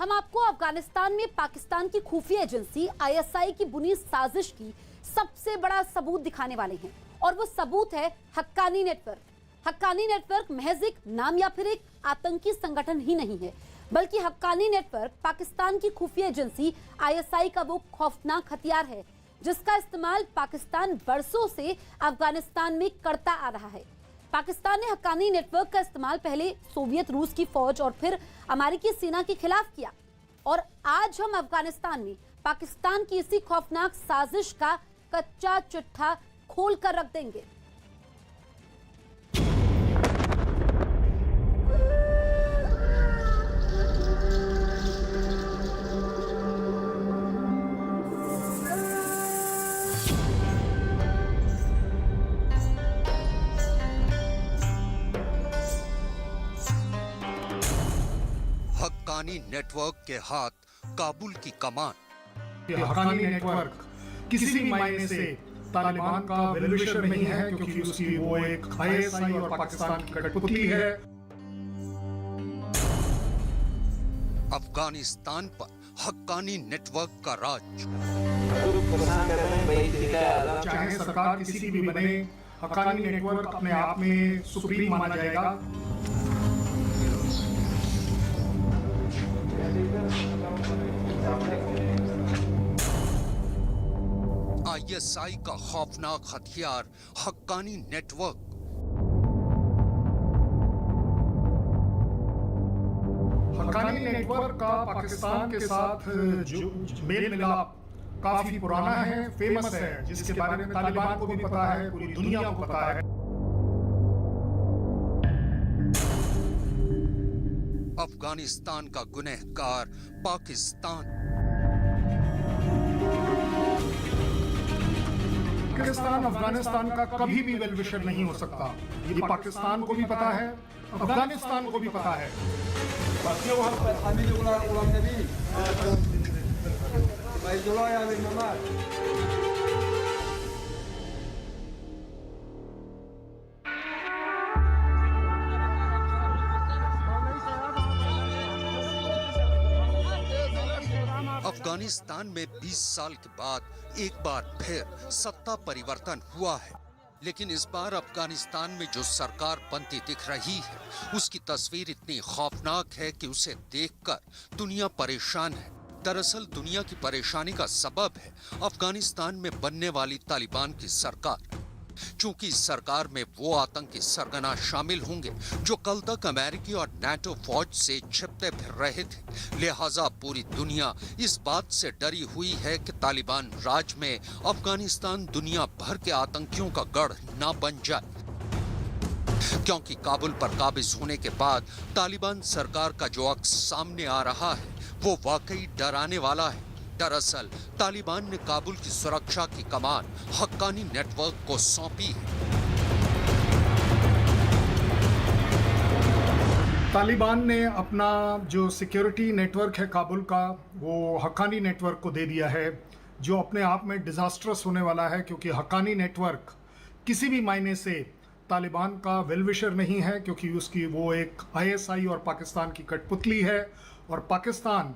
हम आपको अफगानिस्तान में पाकिस्तान की खुफिया एजेंसी आईएसआई की बुनी साजिश की सबसे बड़ा सबूत दिखाने वाले हैं और वो सबूत है हक्कानी नेटवर्क। हक्कानी नेटवर्क महज एक नाम या फिर एक आतंकी संगठन ही नहीं है, बल्कि हक्कानी नेटवर्क पाकिस्तान की खुफिया एजेंसी आईएसआई का वो खौफनाक हथियार है जिसका इस्तेमाल पाकिस्तान बरसों से अफगानिस्तान में करता आ रहा है। पाकिस्तान ने हक्कानी नेटवर्क का इस्तेमाल पहले सोवियत रूस की फौज और फिर अमेरिकी सेना के खिलाफ किया और आज हम अफगानिस्तान में पाकिस्तान की इसी खौफनाक साजिश का कच्चा चिट्ठा खोल कर रख देंगे। हक्कानी नेटवर्क के हाथ काबुल की कमान। हक्कानी नेटवर्क किसी भी मायने से तालिबान का वेलविशर नहीं है, क्योंकि उसकी वो एक आईएसआई और पाकिस्तान की कठपुतली है। अफगानिस्तान पर हक्कानी नेटवर्क का राज। चाहे सरकार किसी की भी बने, हक्कानी नेटवर्क अपने आप में सुप्रीम माना जाएगा। आईएसआई का खौफनाक हथियार हक्कानी नेटवर्क। हक्कानी नेटवर्क का पाकिस्तान के साथ जो मेल मिलाप काफी पुराना है, फेमस है, जिसके बारे में तालिबान को भी पता है, पूरी दुनिया को पता है। अफगानिस्तान का गुनहगार पाकिस्तान। पाकिस्तान अफगानिस्तान का कभी भी वेलविशर नहीं हो सकता। ये पाकिस्तान को भी पता है, अफगानिस्तान को भी पता है। अफगानिस्तान में 20 साल के बाद एक बार फिर सत्ता परिवर्तन हुआ है, लेकिन इस बार अफगानिस्तान में जो सरकार बनती दिख रही है उसकी तस्वीर इतनी खौफनाक है कि उसे देखकर दुनिया परेशान है। दरअसल दुनिया की परेशानी का सबब है अफगानिस्तान में बनने वाली तालिबान की सरकार। चूंकि इस सरकार में वो आतंकी सरगना शामिल होंगे जो कल तक अमेरिकी और नाटो फौज से छिपते फिर रहे थे, लिहाजा पूरी दुनिया इस बात से डरी हुई है कि तालिबान राज में अफगानिस्तान दुनिया भर के आतंकियों का गढ़ ना बन जाए। क्योंकि काबुल पर काबिज होने के बाद तालिबान सरकार का जो अक्स सामने आ रहा है वो वाकई डराने वाला है। दरअसल तालिबान ने काबुल की सुरक्षा की कमान हक्कानी नेटवर्क को सौंपी है। तालिबान ने अपना जो सिक्योरिटी नेटवर्क है काबुल का, वो हक्कानी नेटवर्क को दे दिया है, जो अपने आप में डिजास्ट्रस होने वाला है, क्योंकि हक्कानी नेटवर्क किसी भी मायने से तालिबान का वेलविशर नहीं है, क्योंकि उसकी वो एक आईएसआई और पाकिस्तान की कठपुतली है। और पाकिस्तान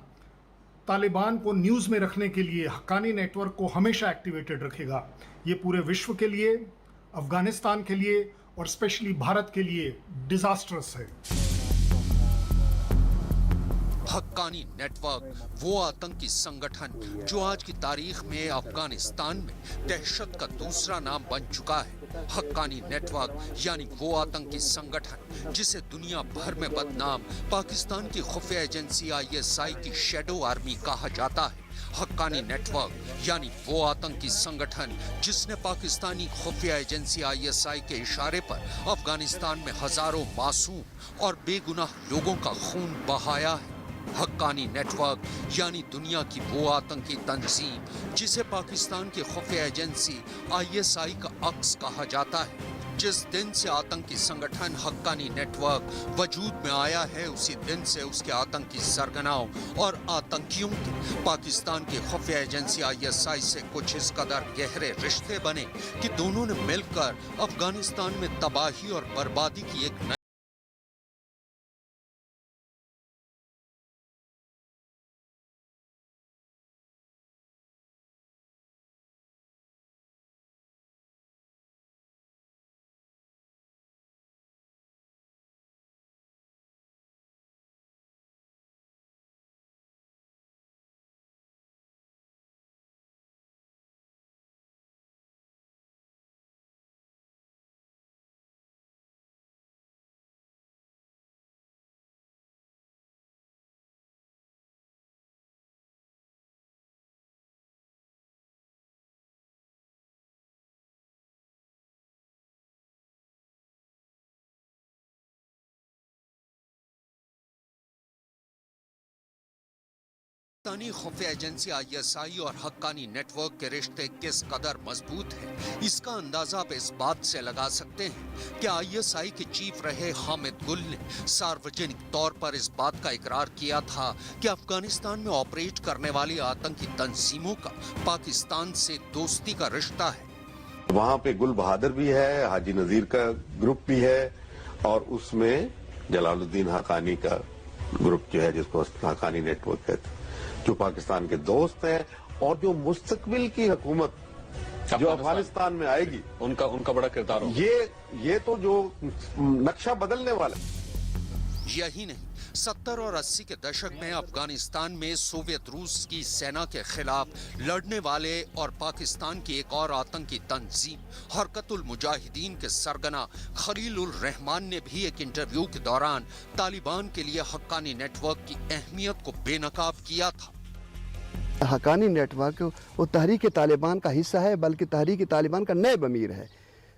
तालिबान को न्यूज़ में रखने के लिए हक्कानी नेटवर्क को हमेशा एक्टिवेटेड रखेगा। ये पूरे विश्व के लिए, अफगानिस्तान के लिए और स्पेशली भारत के लिए डिजास्टर्स है। हक्कानी नेटवर्क वो आतंकी संगठन जो आज की तारीख में अफगानिस्तान में दहशत का दूसरा नाम बन चुका है। हक्कानी नेटवर्क यानी वो आतंकी संगठन जिसे दुनिया भर में बदनाम पाकिस्तान की खुफिया एजेंसी आईएसआई की शैडो आर्मी कहा जाता है। हक्कानी नेटवर्क यानी वो आतंकी संगठन जिसने पाकिस्तानी खुफिया एजेंसी आईएसआई के इशारे पर अफगानिस्तान में हजारों मासूम और बेगुनाह लोगों का खून बहाया है। हक्कानी नेटवर्क यानी दुनिया की वो आतंकी तंजीम जिसे पाकिस्तान की खुफिया एजेंसी आईएसआई का अक्स कहा जाता है। जिस दिन से आतंकी संगठन हक्कानी नेटवर्क वजूद में आया है, उसी दिन से उसके आतंकी सरगनाओं और आतंकियों के पाकिस्तान की खुफिया एजेंसी आईएसआई से कुछ इस कदर गहरे रिश्ते बने कि दोनों ने मिलकर अफगानिस्तान में तबाही और बर्बादी की एक पाकिस्तानी खुफिया एजेंसी आईएसआई और हक्कानी नेटवर्क के रिश्ते किस कदर मजबूत हैं, इसका अंदाजा आप इस बात से लगा सकते हैं कि आईएसआई के चीफ रहे हामिद गुल ने सार्वजनिक तौर पर इस बात का इकरार किया था कि अफगानिस्तान में ऑपरेट करने वाली आतंकी तंजीमों का पाकिस्तान से दोस्ती का रिश्ता है। वहाँ पे गुल बहादुर भी है, हाजी नजीर का ग्रुप भी है और उसमें जलालुद्दीन हक्कानी का ग्रुप जो है, जिसको हक्कानी नेटवर्क कहते हैं, जो पाकिस्तान के दोस्त हैं और जो मुस्तकबिल की हुकूमत जो अफगानिस्तान में आएगी उनका बड़ा किरदार होगा। ये तो जो नक्शा बदलने वाला। यही नहीं, 70 और 80 के दशक में अफगानिस्तान में सोवियत रूस की सेना के खिलाफ लड़ने वाले और पाकिस्तान की एक और आतंकी तंजीम हरकतुल मुजाहिदीन के सरगना खलीलुर रहमान ने भी एक इंटरव्यू के दौरान तालिबान के लिए हक्कानी नेटवर्क की अहमियत को बेनकाब किया था। हक्कानी नेटवर्क वो तहरीक तालिबान का हिस्सा है, बल्कि तहरीक तालिबान का नैब अमीर है।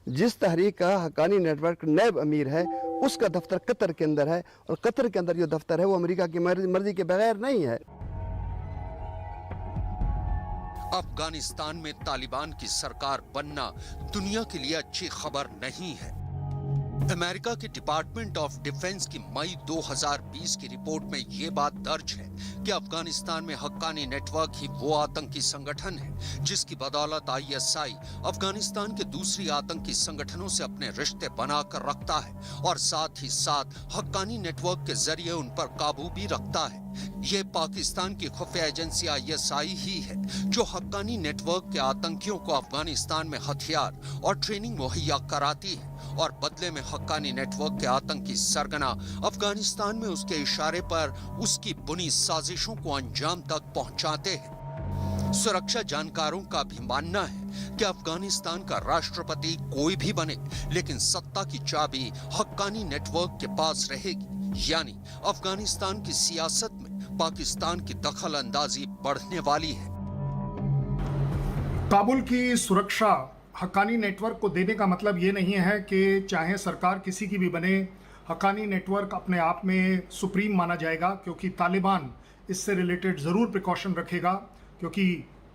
जिस तहरीक का हक्कानी नेटवर्क नैब अमीर है उसका दफ्तर कतर के अंदर है, और कतर के अंदर जो दफ्तर है वो अमेरिका की मर्जी के बगैर नहीं है। अफगानिस्तान में तालिबान की सरकार बनना दुनिया के लिए अच्छी खबर नहीं है। अमेरिका के डिपार्टमेंट ऑफ डिफेंस की मई 2020 की रिपोर्ट में ये बात दर्ज है कि अफगानिस्तान में हक्कानी नेटवर्क ही वो आतंकी संगठन है जिसकी बदौलत आईएसआई अफगानिस्तान के दूसरी आतंकी संगठनों से अपने रिश्ते बनाकर रखता है और साथ ही साथ हक्कानी नेटवर्क के जरिए उन पर काबू भी रखता है। ये पाकिस्तान की खुफिया एजेंसी आईएसआई ही है जो हक्कानी नेटवर्क के आतंकियों को अफगानिस्तान में हथियार और ट्रेनिंग मुहैया कराती है और बदले में हक्कानी नेटवर्क के आतंकी सरगना अफगानिस्तान में उसके इशारे पर उसकी बुनी साजिशों को अंजाम तक पहुंचाते हैं। सुरक्षा जानकारों का भी मानना है कि अफगानिस्तान का राष्ट्रपति कोई भी बने, लेकिन सत्ता की चाबी हक्कानी नेटवर्क के पास रहेगी। यानी अफगानिस्तान की सियासत में पाकिस्तान की दखल अंदाजी बढ़ने वाली है। काबुल की सुरक्षा हक्कानी नेटवर्क को देने का मतलब ये नहीं है कि चाहे सरकार किसी की भी बने, हक्कानी नेटवर्क अपने आप में सुप्रीम माना जाएगा, क्योंकि तालिबान इससे रिलेटेड ज़रूर प्रिकॉशन रखेगा, क्योंकि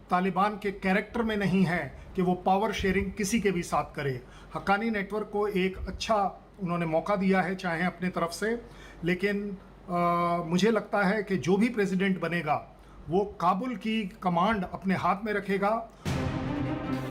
तालिबान के कैरेक्टर में नहीं है कि वो पावर शेयरिंग किसी के भी साथ करे। हक्कानी नेटवर्क को एक अच्छा उन्होंने मौका दिया है चाहे अपने तरफ से, लेकिन मुझे लगता है कि जो भी प्रेसिडेंट बनेगा वो काबुल की कमांड अपने हाथ में रखेगा।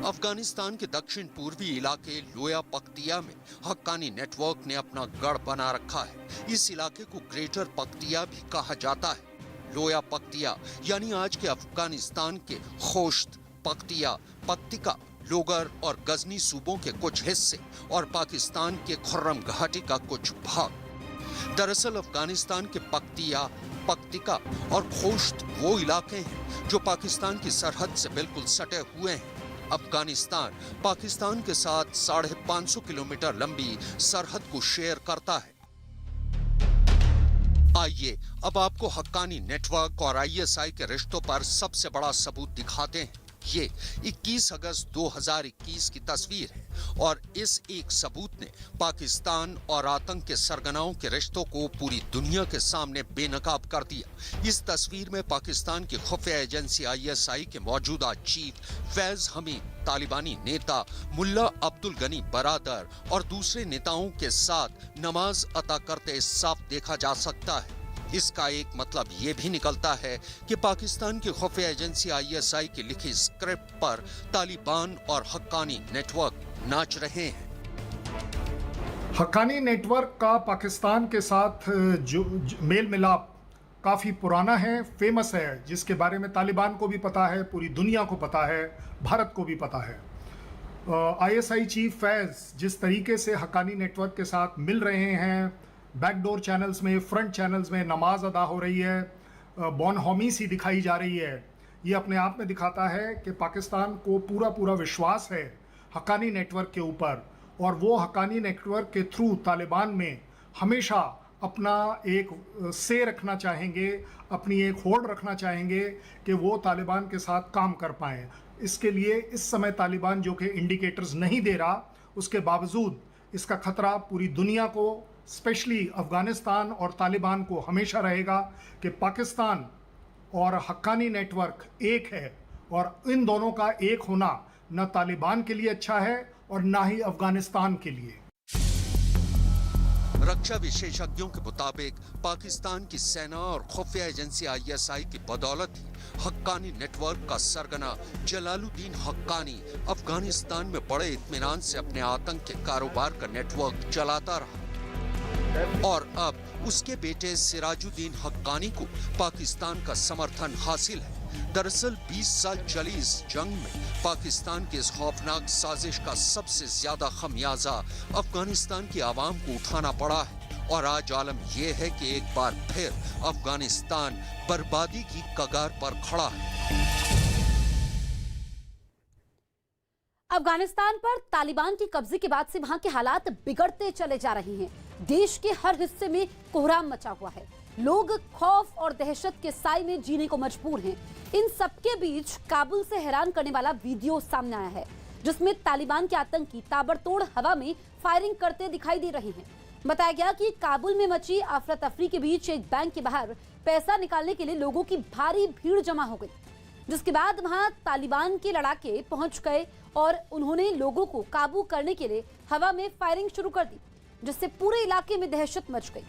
अफगानिस्तान के दक्षिण पूर्वी इलाके लोया पख्तिया में हक्कानी नेटवर्क ने अपना गढ़ बना रखा है। इस इलाके को ग्रेटर पख्तिया भी कहा जाता है। लोया पख्तिया यानी आज के अफगानिस्तान के खोश्त, पख्तिया, पक्तिका, लोगर और गजनी सूबों के कुछ हिस्से और पाकिस्तान के खुर्रम घाटी का कुछ भाग। दरअसल अफगानिस्तान के पख्तिया, पक्तिका और खोश्त वो इलाके हैं जो पाकिस्तान की सरहद से बिल्कुल सटे हुए हैं। अफगानिस्तान पाकिस्तान के साथ 550 किलोमीटर लंबी सरहद को शेयर करता है। आइए अब आपको हक्कानी नेटवर्क और आईएसआई के रिश्तों पर सबसे बड़ा सबूत दिखाते हैं। ये 21 अगस्त 2021 की तस्वीर है और इस एक सबूत ने पाकिस्तान और आतंक के सरगनाओं के रिश्तों को पूरी दुनिया के सामने बेनकाब कर दिया। इस तस्वीर में पाकिस्तान की खुफिया एजेंसी आईएसआई के मौजूदा चीफ फैज हमीद, तालिबानी नेता मुल्ला अब्दुल गनी बरादर और दूसरे नेताओं के साथ नमाज अता करते साफ देखा जा सकता है। इसका एक मतलब ये भी निकलता है कि पाकिस्तान की खुफिया एजेंसी आईएसआई की लिखी स्क्रिप्ट पर तालिबान और हक्कानी नेटवर्क नाच रहे हैं। हक्कानी नेटवर्क का पाकिस्तान के साथ जो मेल मिलाप काफ़ी पुराना है, फेमस है, जिसके बारे में तालिबान को भी पता है, पूरी दुनिया को पता है, भारत को भी पता है। आईएसआई चीफ फैज जिस तरीके से हक्कानी नेटवर्क के साथ मिल रहे हैं, बैकडोर चैनल्स में, फ्रंट चैनल्स में नमाज अदा हो रही है, बॉनहोमी सी दिखाई जा रही है, ये अपने आप में दिखाता है कि पाकिस्तान को पूरा विश्वास है हक्कानी नेटवर्क के ऊपर, और वो हक्कानी नेटवर्क के थ्रू तालिबान में हमेशा अपना एक से रखना चाहेंगे, अपनी एक होल्ड रखना चाहेंगे कि वो तालिबान के साथ काम कर पाएँ। इसके लिए इस समय तालिबान जो कि इंडिकेटर्स नहीं दे रहा, उसके बावजूद इसका खतरा पूरी दुनिया को, स्पेशली अफ़गानिस्तान और तालिबान को हमेशा रहेगा कि पाकिस्तान और हक्कानी नेटवर्क एक है, और इन दोनों का एक होना न तालिबान के लिए अच्छा है और ना ही अफगानिस्तान के लिए। रक्षा विशेषज्ञों के मुताबिक पाकिस्तान की सेना और खुफिया एजेंसी ISI की बदौलत ही हक्कानी नेटवर्क का सरगना जलालुद्दीन हक्कानी अफगानिस्तान में बड़े इत्मीनान से अपने आतंक के कारोबार का नेटवर्क चलाता रहा, और अब उसके बेटे सिराजुद्दीन हक्कानी को पाकिस्तान का समर्थन हासिल है। दरअसल 20 साल चली इस जंग में पाकिस्तान की इस खौफनाक साजिश का सबसे ज्यादा खमियाजा अफगानिस्तान की आवाम को उठाना पड़ा है, और आज आलम यह है कि एक बार फिर अफगानिस्तान बर्बादी की कगार पर खड़ा है। अफगानिस्तान पर तालिबान के कब्जे के बाद से वहां के हालात बिगड़ते चले जा रहे हैं। देश के हर हिस्से में कोहराम मचा हुआ है, लोग खौफ और दहशत के साए में जीने को मजबूर हैं। इन सबके बीच काबुल से हैरान करने वाला वीडियो सामने आया है, जिसमें तालिबान के आतंकी ताबड़तोड़ हवा में फायरिंग करते दिखाई दे रहे हैं। बताया गया कि काबुल में मची अफरा तफरी के बीच एक बैंक के बाहर पैसा निकालने के लिए लोगों की भारी भीड़ जमा हो गई, जिसके बाद वहां तालिबान के लड़ाके पहुंच गए और उन्होंने लोगों को काबू करने के लिए हवा में फायरिंग शुरू कर दी, जिससे पूरे इलाके में दहशत मच गई।